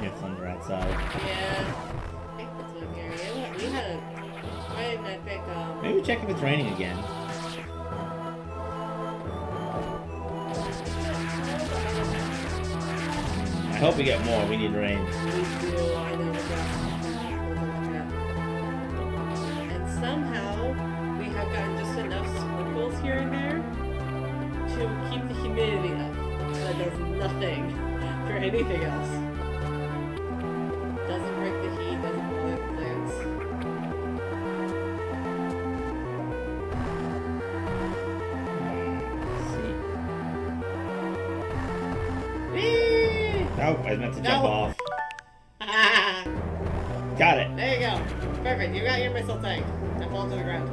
hear thunder outside. Yeah. I think that's what I'm hearing. We had quite an epic, Maybe check if it's raining again. I hope we get more. We need rain. We do, I know the grass is look at. And somehow we have gotten just enough sprinkles here and there to keep the humidity up. That does nothing for anything else. Doesn't break the heat, doesn't bother the plants. Whee! Oh, I meant to jump off. Got it. There you go. Perfect. You got your missile tank. Now fall to the ground.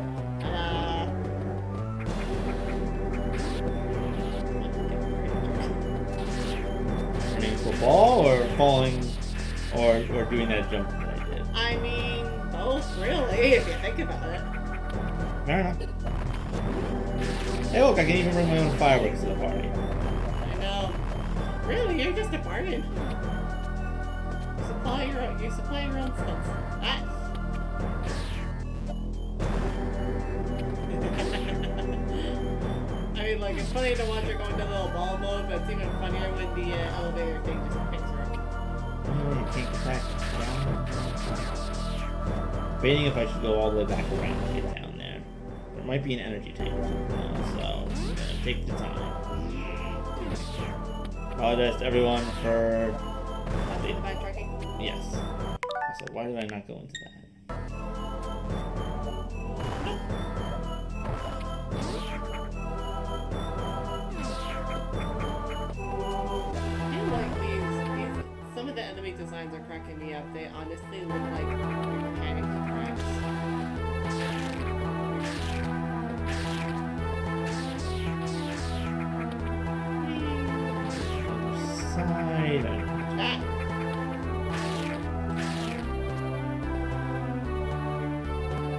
Running football or falling or doing that jump that I did. I mean, both, really, if you think about it. Fair enough. Hey, look, I can even bring my own fireworks to the party. I know. Really, you're just a bargain. You supply your own stuff. Ah. I mean, like, it's funny to watch her go into little ball mode, but it's even funnier when the elevator thing just picks her up. Oh, you can't get back down. Debating if I should go all the way back around to get down there. There might be an energy tank or something, so I'm gonna take the time. Apologize to everyone for... The backtracking? Yes. So why did I not go into that? I feel like these, some of the enemy designs are cracking me up. They honestly look like panic attacks. Side. Ah!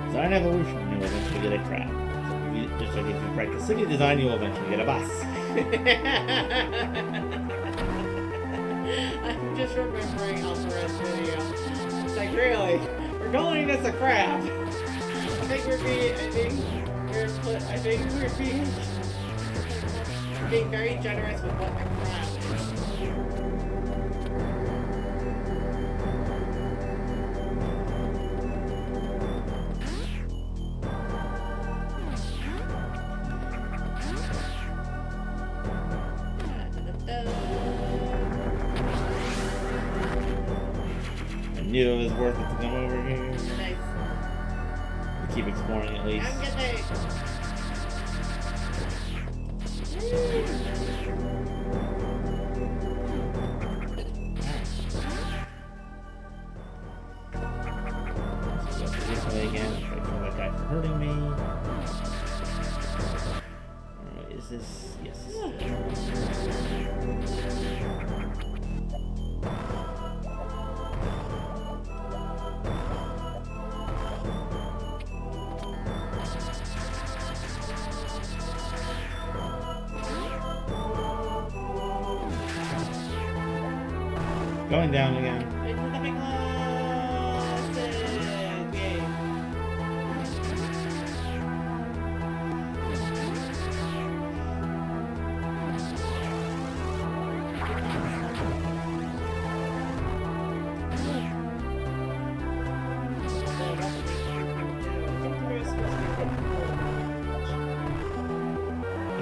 Design evolution, you will eventually get a crab. So just like if you practice city design, you will eventually get a bus. I'm just remembering Alvarez's video. It's like, really? We're calling this a crab? I think we're being very generous with what a crab is. I knew it was worth it to come over here. Nice. To keep exploring at least. I'm getting So go this way again. Try to kill that guy for hurting me. Is this? Yes. This is it. Going down again. into the big glasses. Yay.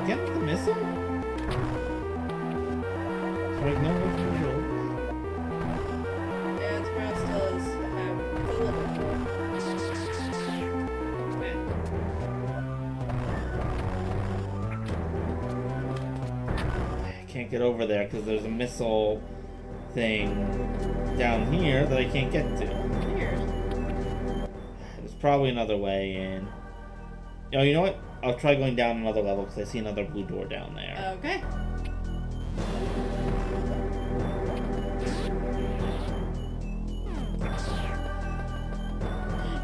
Again with the missile? So like no one can roll. And Sprouse does have a little bit more. I can't get over there because there's a missile thing down here that I can't get to. Weird. There's probably another way in. Oh, you know what? I'll try going down another level because I see another blue door down there. Okay.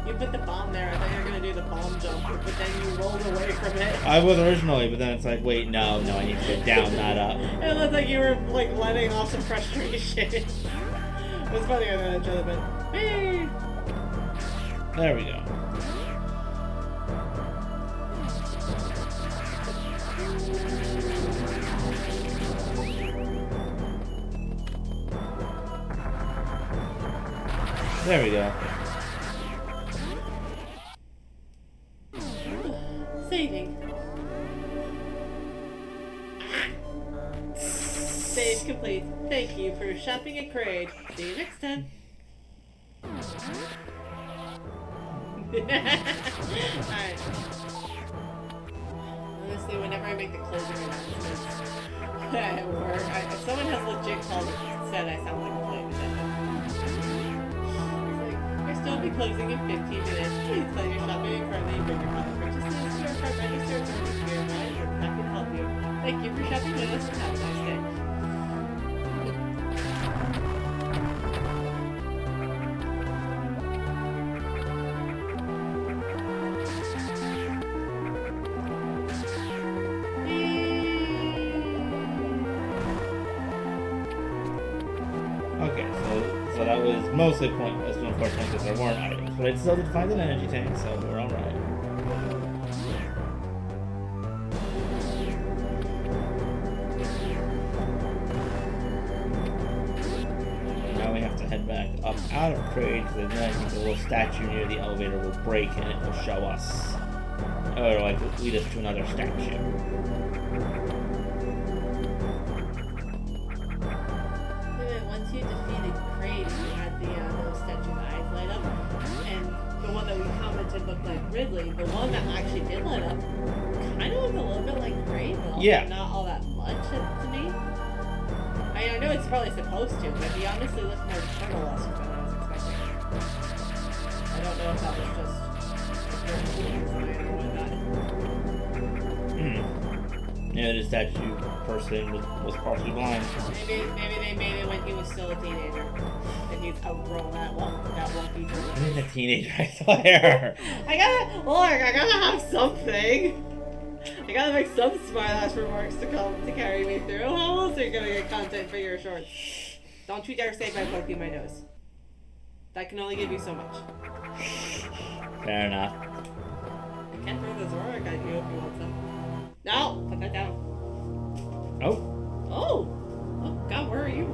You put the bomb there. I thought you were gonna do the bomb jump, but then you rolled away from it. I was originally, but then it's like, wait, no, I need to go down, not up. It looked like you were like letting off some frustration. It's funnier than each other, but hey. There we go. There we go. Saving. Save complete. Thank you for shopping at Crade. See you next time. Alright. Honestly, whenever I make the closing announcements at work, if someone has legit called and said I sound like a flight attendant. It's like, I still be closing in 15 minutes. Please tell your shopping and currently bring your product purchases to our card register or to your mind. We're happy to help you. Thank you for shopping with us and have a nice day. Okay, so that was mostly pointless, unfortunately, because there weren't items. But I still did find an energy tank, so we're alright. Now we have to head back up out of Crade, because then I think the little statue near the elevator will break and it will show us. Or, like, lead us to another statue. Once you defeated Crate, you had the little statue eyes light up, and the one that we commented looked like Ridley. The one that actually did light up kind of looked a little bit like Crate, but also yeah, not all that much to me. I know it's probably supposed to, but he honestly looked more turtle-esque than I was expecting. I don't know if that was just yeah, the statue person was partially blind. Maybe they made it when he was still a teenager, and he's outgrown that wonky turtle. I'm a teenager, I swear. I gotta have something. I gotta make some smart-ass remarks to carry me through. How else are you gonna get content for your shorts? Don't you dare say by poking my nose. That can only give you so much. Fair enough. I can't throw the Zorak at you if you want some. No! Put that down. Oh. Oh! Oh, God, where are you?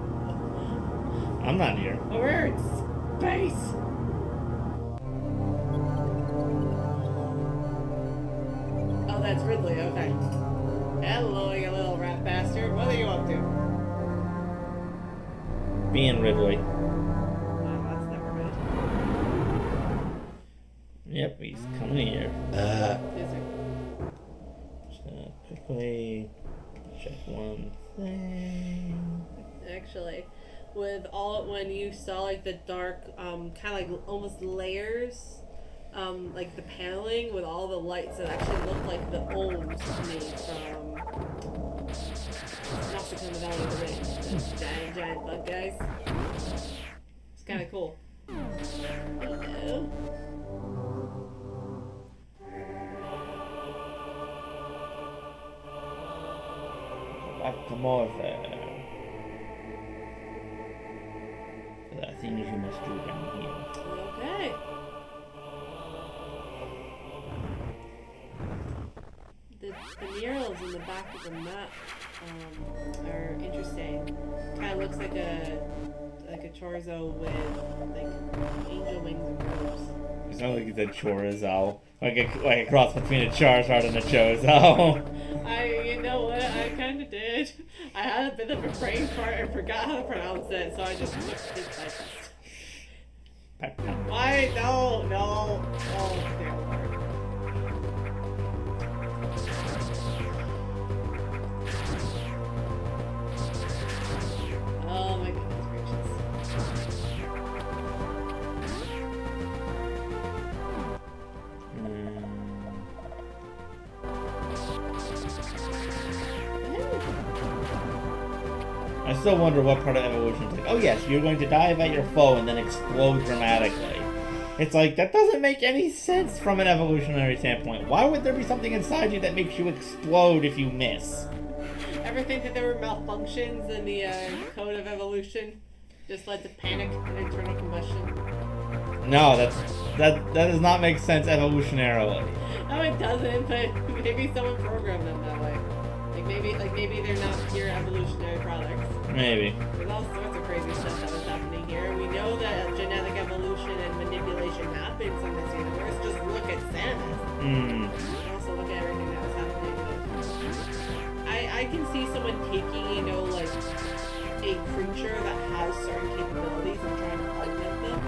I'm not here. Oh, we're in space! Oh, that's Ridley, okay. Hello, you little rat bastard. What are you up to? Being Ridley. Oh, that's never good. Yep, he's coming here. Is it? Just gonna quickly check one thing. Actually, when you saw like the dark, kind of like almost layers, like the paneling with all the lights that actually looked like the ohms made from Nausicaa in the Valley of the Ring. The giant bug guys. It's kind of cool. Hello. Back to Morpher. There are things you must do down here. Okay. The murals in the back of the map are interesting. Kind of looks like a chorizo with like angel wings and robes. It's not like it's a chorizo. Like a cross between a Charizard and a Chozo. You know what? I kind of did. I had a bit of a brain fart and forgot how to pronounce it, so I just looked it by test. Why? No. Oh, dear Lord. Oh my goodness gracious. I still wonder what part of evolution is like, oh yes, you're going to dive at your foe and then explode dramatically. It's like, that doesn't make any sense from an evolutionary standpoint. Why would there be something inside you that makes you explode if you miss? Ever think that there were malfunctions in the code of evolution? Just led to panic and internal combustion. No, that does not make sense evolutionarily. No, it doesn't. But maybe someone programmed them that way. Like maybe they're not pure evolutionary products. Maybe. There's all sorts of crazy stuff that was happening here. We know that genetic evolution and manipulation happens in this universe. Just look at Samus. And also look at everything that was happening. I can see someone taking, like a creature that has certain capabilities and trying to augment them.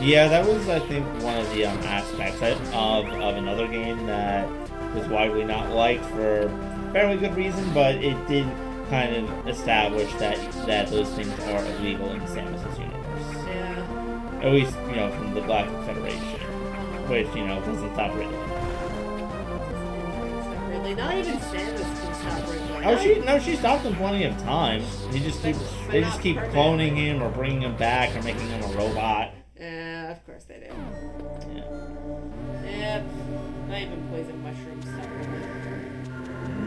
Yeah, that was, I think, one of the aspects of another game that was widely not liked for fairly good reason, but it did kind of establish that those things are illegal in Samus's universe. Yeah. At least, from the Galactic Federation, which, doesn't stop really. Not even Samus can stop Ridley. Oh, she stopped him plenty of times. They just keep cloning him or bringing him back or making him a robot. Yeah, of course they do. Yeah. Yep. Not even poison mushrooms stop Ridley.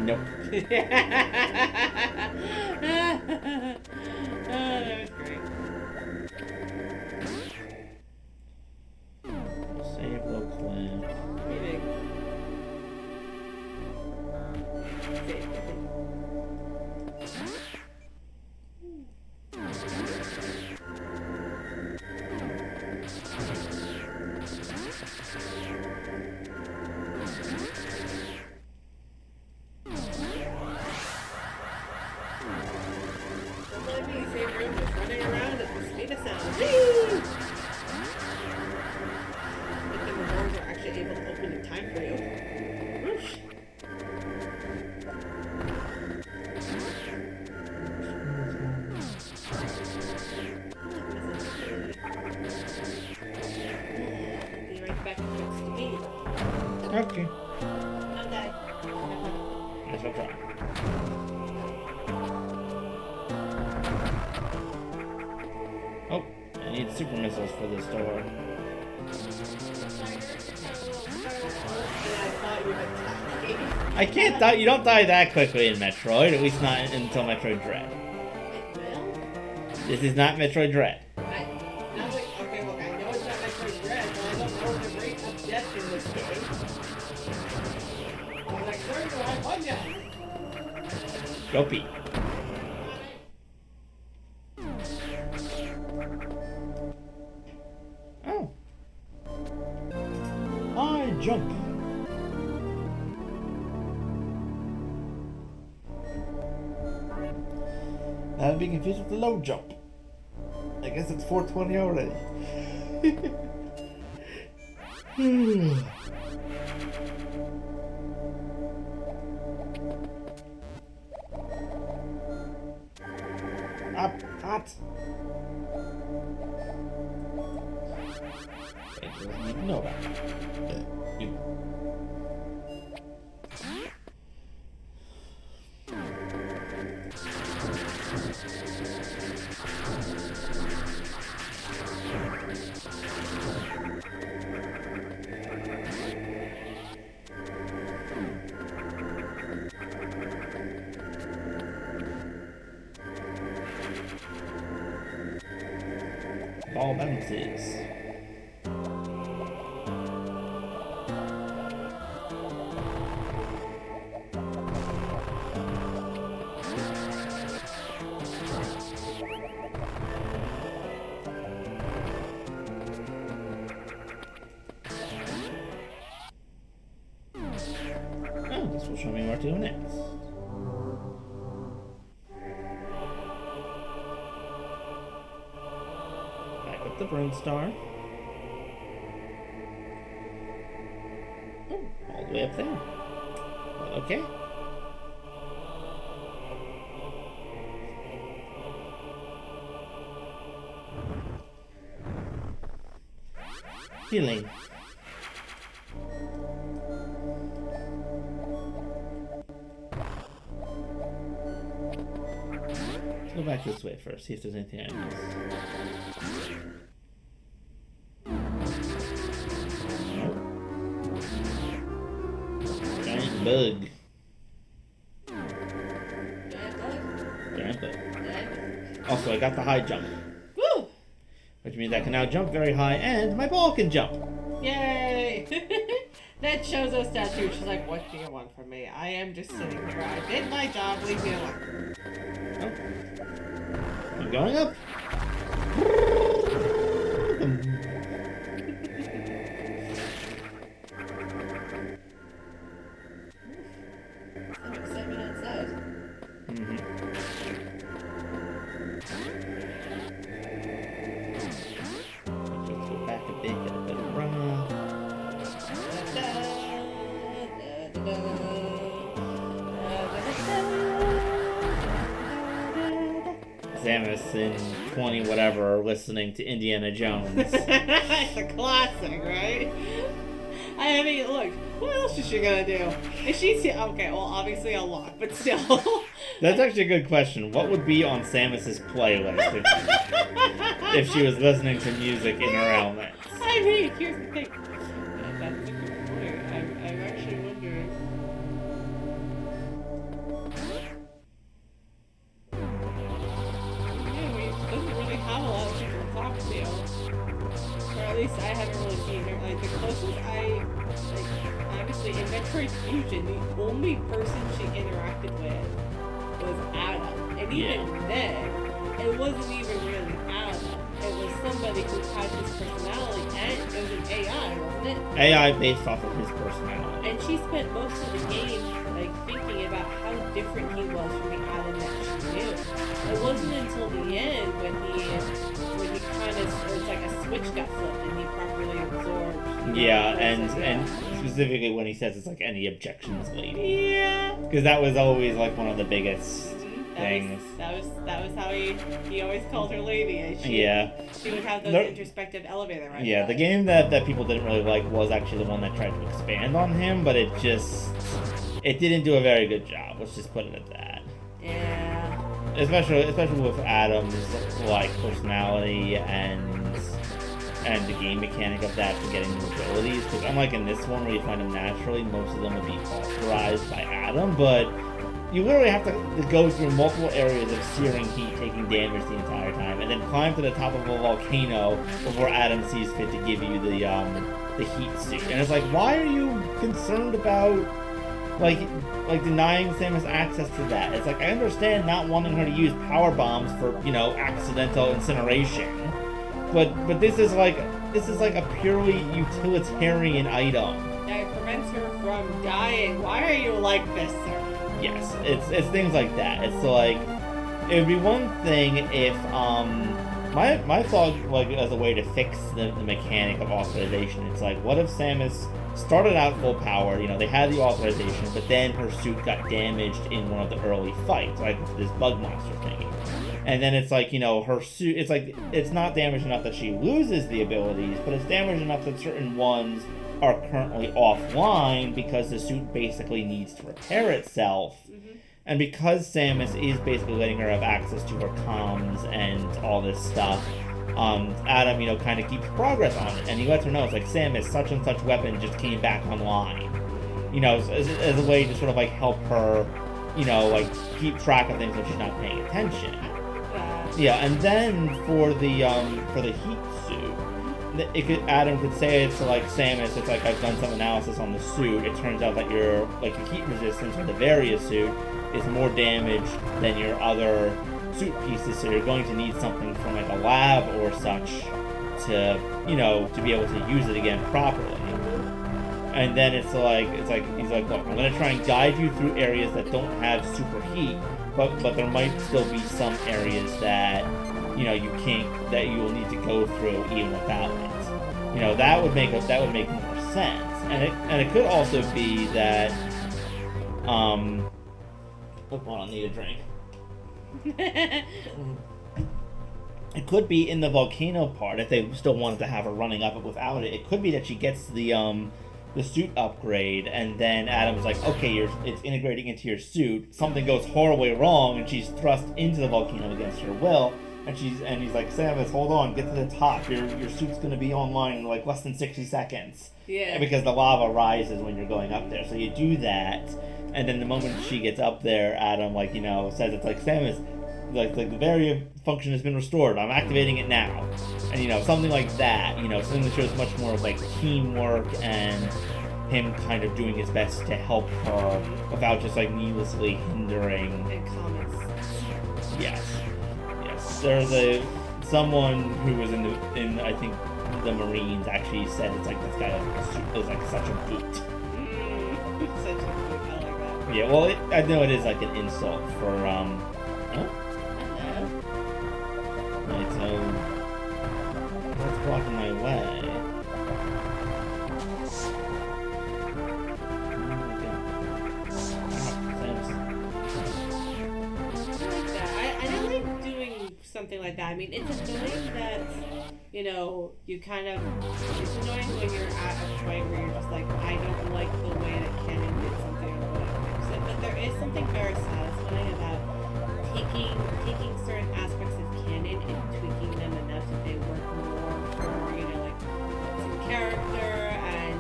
Nope. Oh, that was great. Save real quick. Maybe. Save. Okay. Okay. Yes, I'll try. Oh, I need super missiles for this door. I can't die. You don't die that quickly in Metroid, at least not until Metroid Dread. This is not Metroid Dread. Okay, look, I know it's not Metroid Dread, but I don't know the rate of death in this game. I'm like, sir, do I won ya? Go pee. Oh. I jump. I'd be confused with the low jump. I guess it's 420 already. Up, hot. It doesn't need to know that. You. Ball bounces. Oh, this will show me where to go next. The Broom Star. Oh, all the way up there. Well, okay. Healing. Let's go back this way first, see if there's anything I missed. Bug. Giant bug. Also, I got the high jump. Woo! which means I can now jump very high, and my ball can jump. Yay! That shows us statue. She's like, what do you want from me? I am just sitting here. I did my job. Leave me alone. Oh. I'm going up. Some excitement outside. Let's go back a bit, get a bit of run. Samus in 20 whatever listening to Indiana Jones. It's a classic, right? I mean, look, what else is she gonna do? Is she okay? Well, obviously a lot, but still. That's actually a good question. What would be on Samus's playlist if she was listening to music in her helmet? I mean, here's the thing. That's a good point. I'm actually wondering. Yeah, we doesn't really have a lot of people to talk to. Or at least I haven't really seen her. Like, the closest honestly, in Metroid Fusion, the only person she interacted with was Adam. And even then, it wasn't even really Adam. It was somebody who had his personality, and it was an AI, wasn't it? AI based off of his personality. And she spent most of the game, like, thinking about how different he was from the Adam that she knew. It wasn't until the end when he kind of, it's like a switch got flipped and he properly absorbed. Yeah, and specifically when he says it's like any objections, lady. Yeah. Because that was always like one of the biggest things. That was how he always called her lady. And she would have those introspective elevator rides. Yeah, the game that people didn't really like was actually the one that tried to expand on him, but it didn't do a very good job. Let's just put it at that. Yeah. Especially with Adam's like personality and the game mechanic of that for getting new abilities. Because unlike in this one where you find them naturally, most of them would be authorized by Adam, but you literally have to go through multiple areas of searing heat, taking damage the entire time, and then climb to the top of a volcano before Adam sees fit to give you the heat suit. And it's like, why are you concerned about like denying Samus access to that? It's like, I understand not wanting her to use power bombs for, accidental incineration. But this is like a purely utilitarian item. That prevents her from dying. Why are you like this, sir? Yes, it's things like that. It's like, it would be one thing if my thought, like, as a way to fix the mechanic of authorization, it's like, what if Samus started out full power, they had the authorization, but then her suit got damaged in one of the early fights, like this bug monster thingy. And then it's like, her suit, it's like, it's not damaged enough that she loses the abilities, but it's damaged enough that certain ones are currently offline because the suit basically needs to repair itself. Mm-hmm. And because Samus is basically letting her have access to her comms and all this stuff, Adam, kind of keeps progress on it. And he lets her know, it's like, Samus, such and such weapon just came back online. As a way to sort of, like, help her, like, keep track of things when she's not paying attention. Yeah, and then for the heat suit, Adam could say it to, like, Samus, it's like, I've done some analysis on the suit. It turns out that your heat resistance with the Varia Suit is more damaged than your other suit pieces, so you're going to need something from, like, a lab or such to be able to use it again properly. And then he's like, look, I'm going to try and guide you through areas that don't have super heat, but there might still be some areas that you will need to go through even without it. That would make more sense. And it could also be that hold on, I need a drink. It could be in the volcano part, if they still wanted to have her running up it without it. It could be that she gets the suit upgrade, and then Adam's like, okay, it's integrating into your suit. Something goes horribly wrong, and she's thrust into the volcano against her will. And he's like, Samus, hold on, get to the top. Your suit's gonna be online in like less than 60 seconds. Yeah. Because the lava rises when you're going up there. So you do that, and then the moment she gets up there, Adam says, it's like, Samus, like the Varia function has been restored. I'm activating it now, and something like that. Something that shows much more of like teamwork and him kind of doing his best to help her without just like needlessly hindering. And comments. Yes. There's someone who was in I think the Marines actually said it's like this guy is like such a boot. Such a boot. I like that. Yeah, well, I know it is like an insult for Hello. Right, so what's blocking my way? Something like that. I mean, it's annoying that, you kind of, it's annoying when you're at a point where you're just like, I don't like the way that Canon did something or whatever. So, but there is something very satisfying about taking certain aspects of Canon and tweaking them enough that they work more for, like, some character and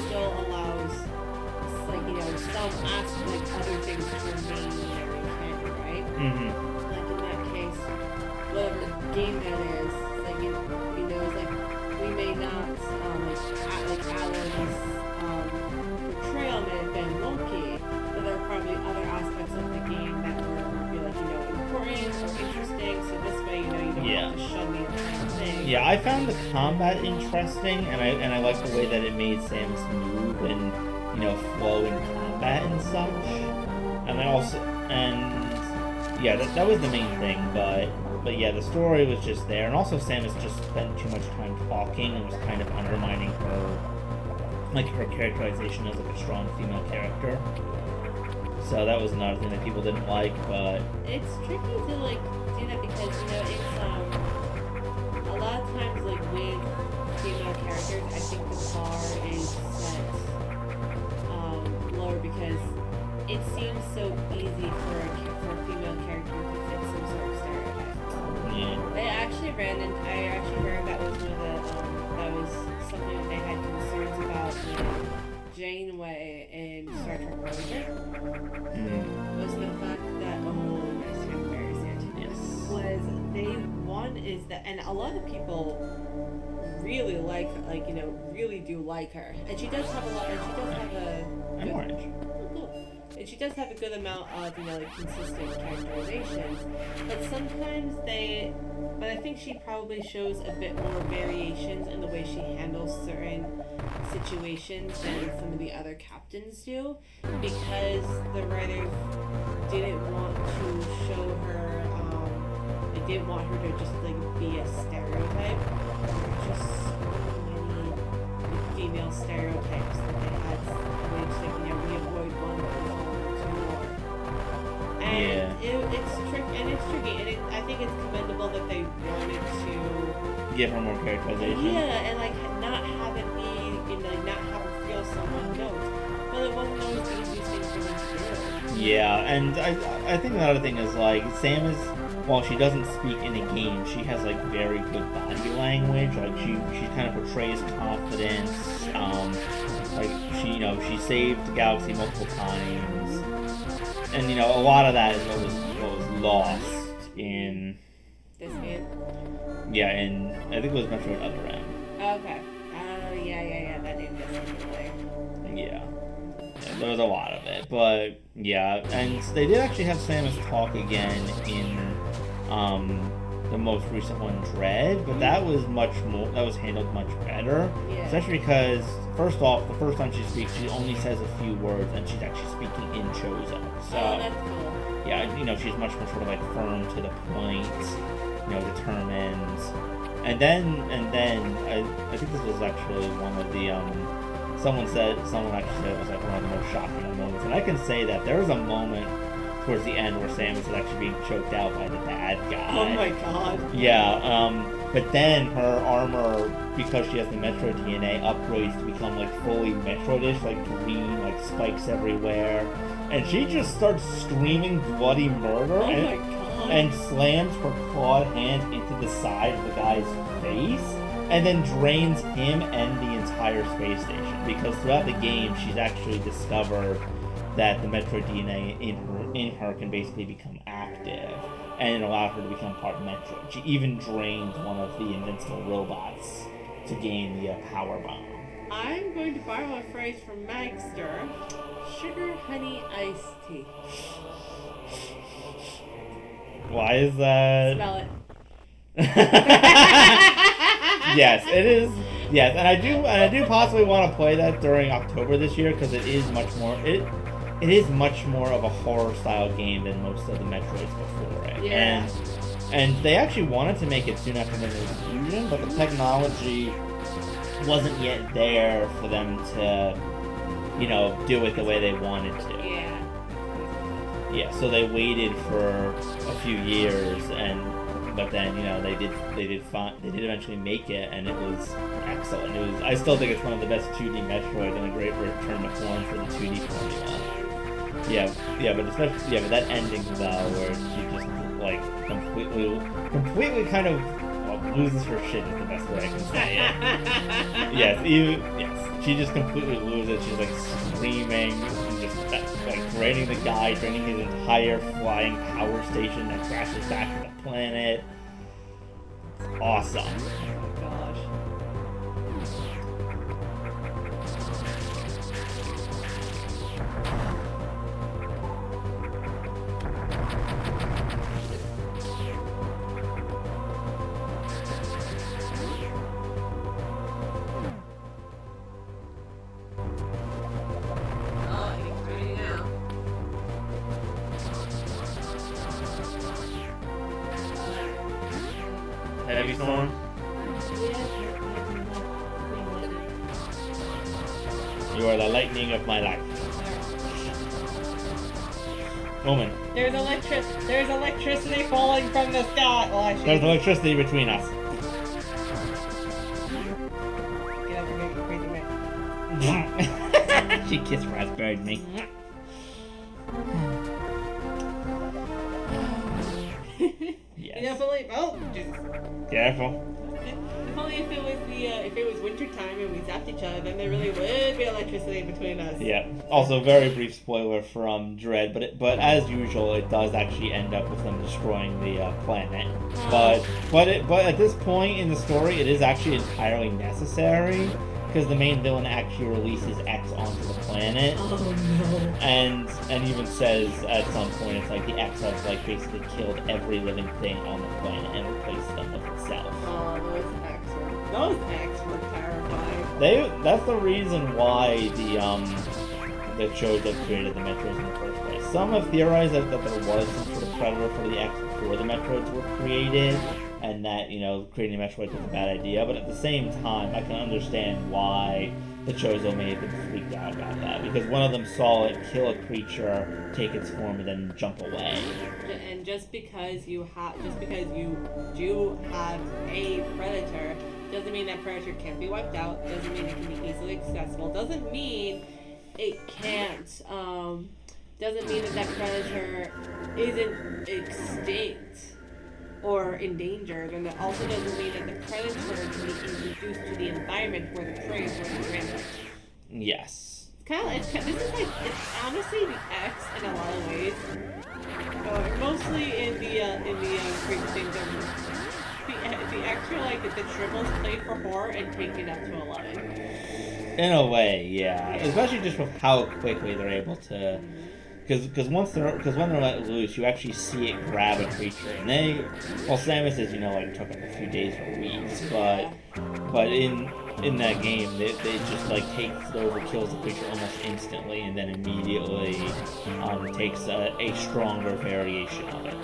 still allows, like, some aspects, like, other things to remain very Canon, right? Mm-hmm. Whatever game that is, like it's like we may not like Alan's portrayal may have been wonky, but there are probably other aspects of the game that were like important or interesting. So this way, you don't have to shun the entire thing. Yeah, I found the combat interesting, and I like the way that it made Samus move and flow in combat and such. And that was the main thing, but yeah, the story was just there, and also Samus just spent too much time talking and was kind of undermining her characterization as like a strong female character. So that was another thing that people didn't like, but it's tricky to like do that because it's a lot of times like with female characters, I think the bar is set lower because it seems so easy for a female character to fit some sort of stereotype. yeah. I actually heard that was one of the that was something that they had concerns about with Janeway in Star Trek Voyager. Was the fact that Yes. was and a lot of people really really do like her, and she does have a lot, and she does have a I'm orange. And she does have a good amount of, consistent characterizations. But sometimes but I think she probably shows a bit more variations in the way she handles certain situations than some of the other captains do. Because the writers didn't want to show her, they didn't want her to just, be a stereotype. Just so many female stereotypes that they had, which, we avoid one. And it's tricky, and I think it's commendable that they wanted to give her more characterization. Yeah, and not have it be, not have her feel so one-note. But it wasn't always the easiest thing for them to do. Yeah, and I think another thing is Samus, while she doesn't speak in a game, she has very good body language. She kind of portrays confidence. She saved the galaxy multiple times. And a lot of that is what was lost in this game. Yeah, and I think it was Metroid Other M. Okay. Yeah. That name does sound familiar. Yeah, there was a lot of it, but yeah, and they did actually have Samus talk again in the most recent one, Dread, but that was handled much better. Yeah. Especially because, first off, the first time she speaks, she only says a few words, and she's actually speaking in Chozo. So, that's cool. Yeah, she's much more sort of firm to the point, determined. And then I think this was actually one of the someone actually said it was one of the most shocking moments, and I can say that there was a moment towards the end where Samus is actually being choked out by the bad guy. Oh my god. Yeah, but then her armor, because she has the Metroid DNA, upgrades to become fully Metroidish, green, spikes everywhere. And she just starts screaming bloody murder and slams her clawed hand into the side of the guy's face, and then drains him and the entire space station. Because throughout the game, she's actually discovered that the Metroid DNA in her can basically become active, and it allowed her to become part of Metroid. She even drained one of the invincible robots to gain the power bomb. I'm going to borrow a phrase from Magster. Sugar honey iced tea. Why is that? Smell it. Yes, it is. Yes, and I do possibly want to play that during October this year because it is much more of a horror style game than most of the Metroids before it. Yeah. And they actually wanted to make it soon after the Fusion, but the technology wasn't yet there for them to, do it the way they wanted to. Yeah. Yeah, so they waited for a few years, but then they did eventually make it, and it was excellent. I still think it's one of the best 2D Metroid and a great return to form for the 2D formula. But that ending though, where she just like completely kind of loses her shit is the best way I can say it. Yes, she just completely loses. She's like screaming, and just like draining the guy, draining his entire flying power station that crashes back to the planet. Awesome. Oh my gosh. Heavy storm. You are the lightning of my life. Woman. There's electricity falling from the sky. Well, There's electricity between us. Get over here, you crazy man. She kissed raspberry me. Yes. Definitely. Oh, just Careful. if only if it was winter time and we zapped each other, then there really would be electricity between us. Yeah. Also, very brief spoiler from Dread, but as usual, it does actually end up with them destroying the planet. But at this point in the story, it is actually entirely necessary because the main villain actually releases X onto the planet. Oh no. And even says at some point it's like the X has like basically killed every living thing on the planet and replaced them with itself. Oh, those X were terrifying. That's the reason why the Chozo created the Metroids in the first place. Some have theorized that there was some sort of predator for the X before the Metroids were created, and that, creating Metroids was a bad idea, but at the same time, I can understand why the Chozo may have been freaked out about that, because one of them saw it kill a creature, take its form, and then jump away. And just because you do have a predator, doesn't mean that predator can't be wiped out, doesn't mean it can be easily accessible, doesn't mean it can't, doesn't mean that predator isn't extinct or endangered, and it also doesn't mean that the predator can be introduced to the environment where the prey is going to rampage. Yes. It's honestly the X in a lot of ways. Mostly in the Crazy Things the X are like the triples played for horror and taken up to 11. In a way, yeah. Especially just with how quickly they're able to. Because when they're let loose, you actually see it grab a creature, and Samus says took like a few days or weeks, but in that game they just like takes over, kills the creature almost instantly, and then immediately takes a stronger variation of it.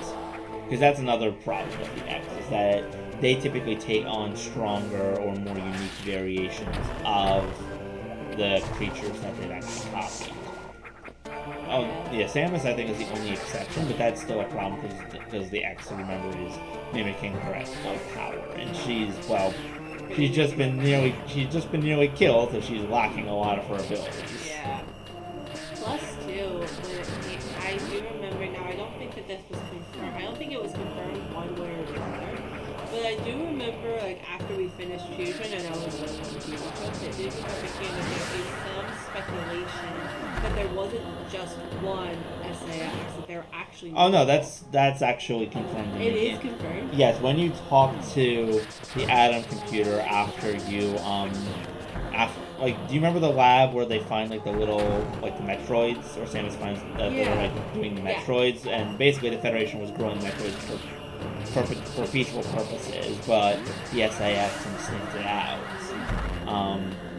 Because that's another problem with the X, is that they typically take on stronger or more unique variations of the creatures that they've actually copied. Oh, yeah, Samus I think is the only exception, but that's still a problem because the X, remember, is mimicking her at full power, and she's just been nearly killed, so she's lacking a lot of her abilities. Yeah. Plus, too, I do remember now. I don't think that this was confirmed. I don't think it was confirmed one way or the other, but I do remember remember, like, after we finished Fusion, and I was like, it did become a game that there is some speculation that there wasn't just one SAS, that there were actually Oh no, that's actually confirmed. It is confirmed? Yes, when you talk to the Atom computer after you, like, do you remember the lab where they find, like, the little, like, the Metroids, or Samus finds that they're, like, doing the Metroids, and basically the Federation was growing Metroids for peaceful purposes, but the SAS sniffed it out.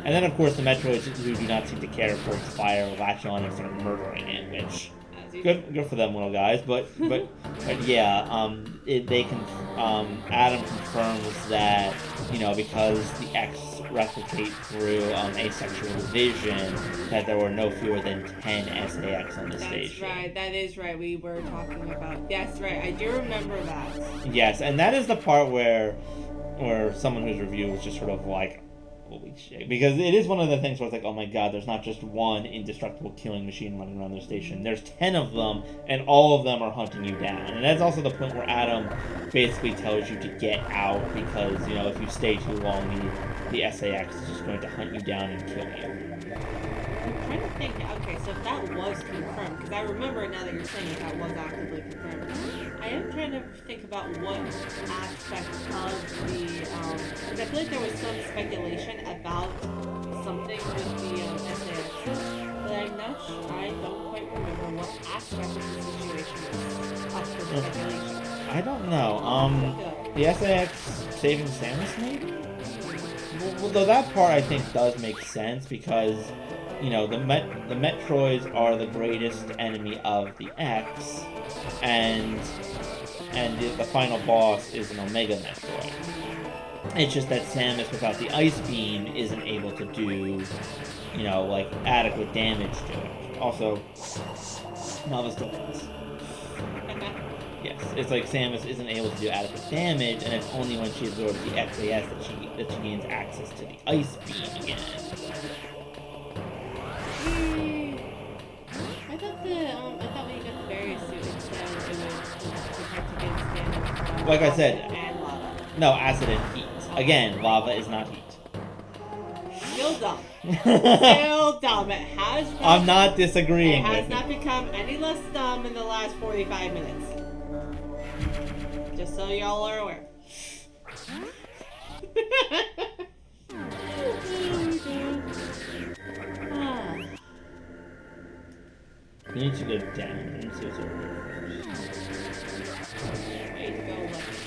And then, of course, the Metroids, who do not seem to care for its fire, latch on and start murdering it, which... Good for them, little guys. But yeah, Adam confirms that, you know, because the X replicate through asexual division, that there were no fewer than 10 SAS on the station. That's right. That is right. We were talking about. That's right. I do remember that. Yes, and that is the part where someone whose review was just sort of like, holy shit. Because it is one of the things where it's like, oh my god, there's not just one indestructible killing machine running around their station. There's 10 of them, and all of them are hunting you down. And that's also the point where Adam basically tells you to get out, because, you know, if you stay too long, the SAX is just going to hunt you down and kill you. I'm trying to think, okay, so if that was confirmed, because I remember now that you're saying that was actively confirmed, I am trying to think about what aspect of the, because I feel like there was some speculation about something with the SAS, but I'm not sure, I don't quite remember what aspect of the situation was up for speculation. I don't know, the SAX saving Samus, maybe? Well, though that part I think does make sense, because, you know, the Metroids are the greatest enemy of the X, and the final boss is an Omega Metroid. It's just that Samus, without the Ice Beam, isn't able to do, you know, like, adequate damage to it. Also, Nava still wins. Yes, it's like Samus isn't able to do adequate damage, and it's only when she absorbs the XAS that she gains access to the Ice Beam again. I thought when you got the Varia Suit, it said it would protect against damage. Like I said, and lava. No, acid and heat. Again, lava is not heat. Still dumb. Still dumb. It has. I'm not disagreeing. It has not become any less dumb in the last 45 minutes. Just so y'all are aware. You need to go down and see what's over here first. Wait, go left.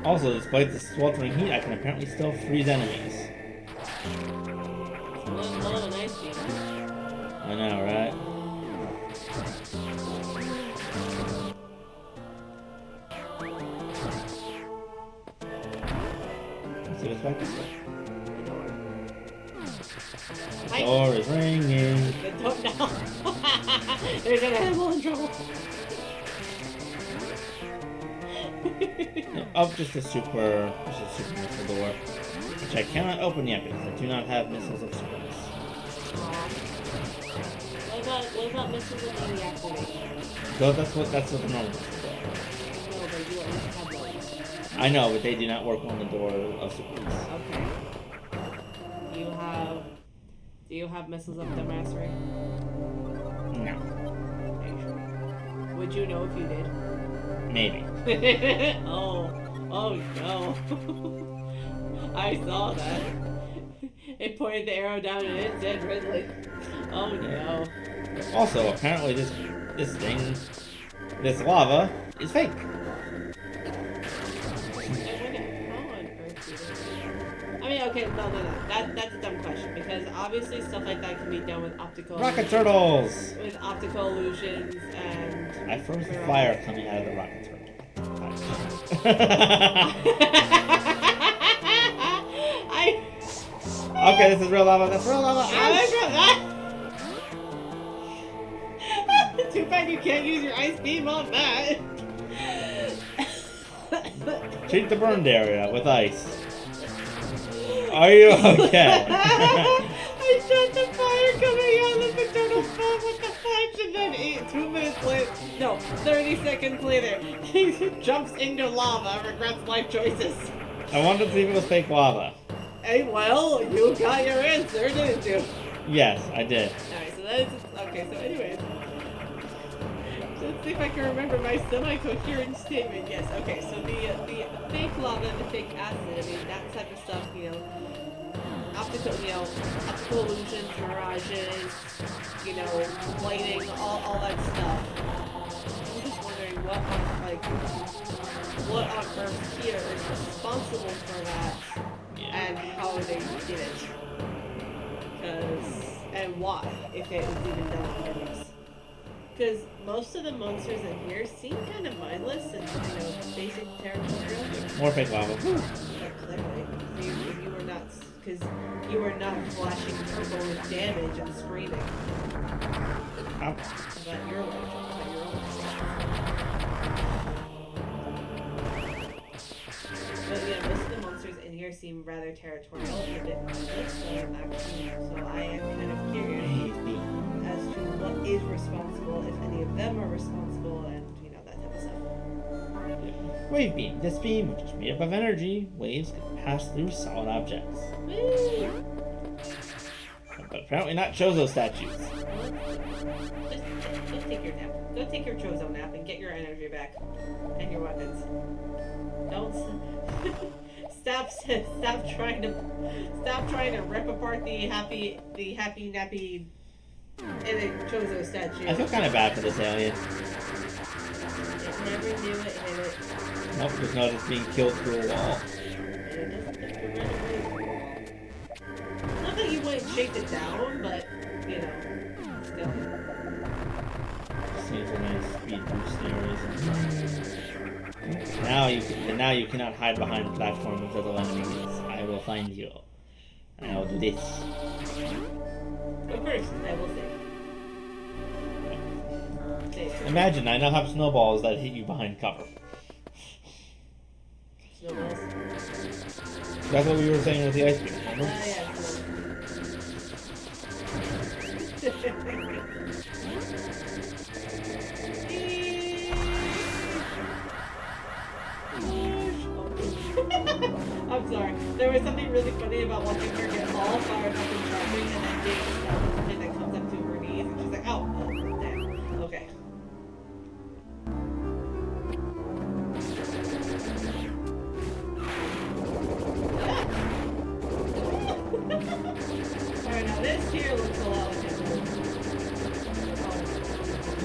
Also, despite the sweltering heat, I can apparently still freeze enemies. I know, right? Let's see what's back this way. The door is ringing. The door now. There's an animal in trouble. Oh, just a super missile door, which I cannot open yet because I do not have missiles of superness. What about missiles of deactivation? So that's what the normal missiles are. No, they do at least have those. I know, but they do not work on the door of superness. Okay. Do you have missiles of the mastery? No. Are you sure? Would you know if you did? Maybe. Oh no. I saw that. It pointed the arrow down and it said Ridley. Oh no. Also, apparently this lava is fake. I mean, okay, no. That's a dumb question, because obviously stuff like that can be done with optical Rocket turtles! With optical illusions and... I froze the fire coming out of the rocket turtle. Okay, this is real lava. That's real lava. Too bad you can't use your ice beam on that. Treat the burned area with ice. Are you okay? I shot the fire coming out of the turtle's mouth. What the fuck? much, and then 2 minutes later, no, 30 seconds later, he jumps into lava, regrets life choices. I wanted to see if it was fake lava. Hey, well, you got your answer, didn't you? Yes, I did. Alright, so that is, okay, so anyways. Let's see if I can remember my semi-coherent statement. Yes, okay, so the fake lava, the fake acid, I mean, that type of stuff, optical illusions, mirages, lighting, all that stuff. I'm just wondering what on earth here is responsible for that, and how they did it. And why, if it was even done on purpose. Because most of the monsters in here seem kind of mindless and, basic territorial. More fake lava. Clearly. If you were not, because you were not flashing purple with damage and screaming. Ow. But you're But most of the monsters in here seem rather territorial and a bit mindless, so I am kind of curious as to what is responsible, if any of them are responsible, and that type of stuff. Wave beam. This beam, which is made up of energy, waves can pass through solid objects. Woo! But apparently not Chozo statues. Just take your nap. Go take your Chozo nap and get your energy back. And your weapons. Don't stop trying to rip apart the happy nappy Chozo statue. I feel kind of bad for this alien. It never knew it hit it. Nope, just noticed being killed through a wall. Not that you wouldn't shake it down, but still. Seems a nice speed boost areas. Now you cannot hide behind the platform of little enemies. I will find you. And I will do this. But first, I will save. Imagine, I now have snowballs that hit you behind cover. Snowballs? That's what we were saying with the ice cream, remember? Yeah. I'm sorry. There was something really funny about watching her get all fired up and jumping and then getting stuck and then comes up to her knees and she's like, oh, damn. Okay. Alright, now this here looks a lot like a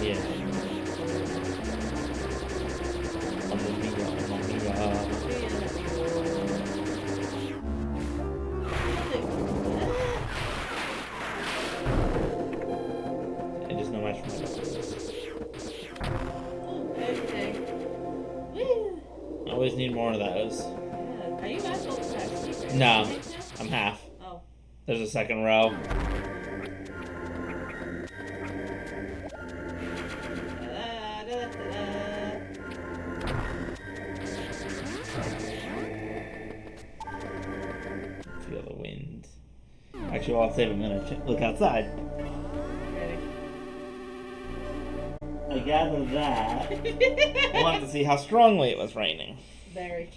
Yeah. It is no match for Okay. Woo! I always need more of those. Yeah. Are you guys both back? No, I'm half. Oh. There's a second row. Feel the wind. Actually, while I'll save a minute. Look outside. Ready. I gather that. I wanted to see how strongly it was raining. Very.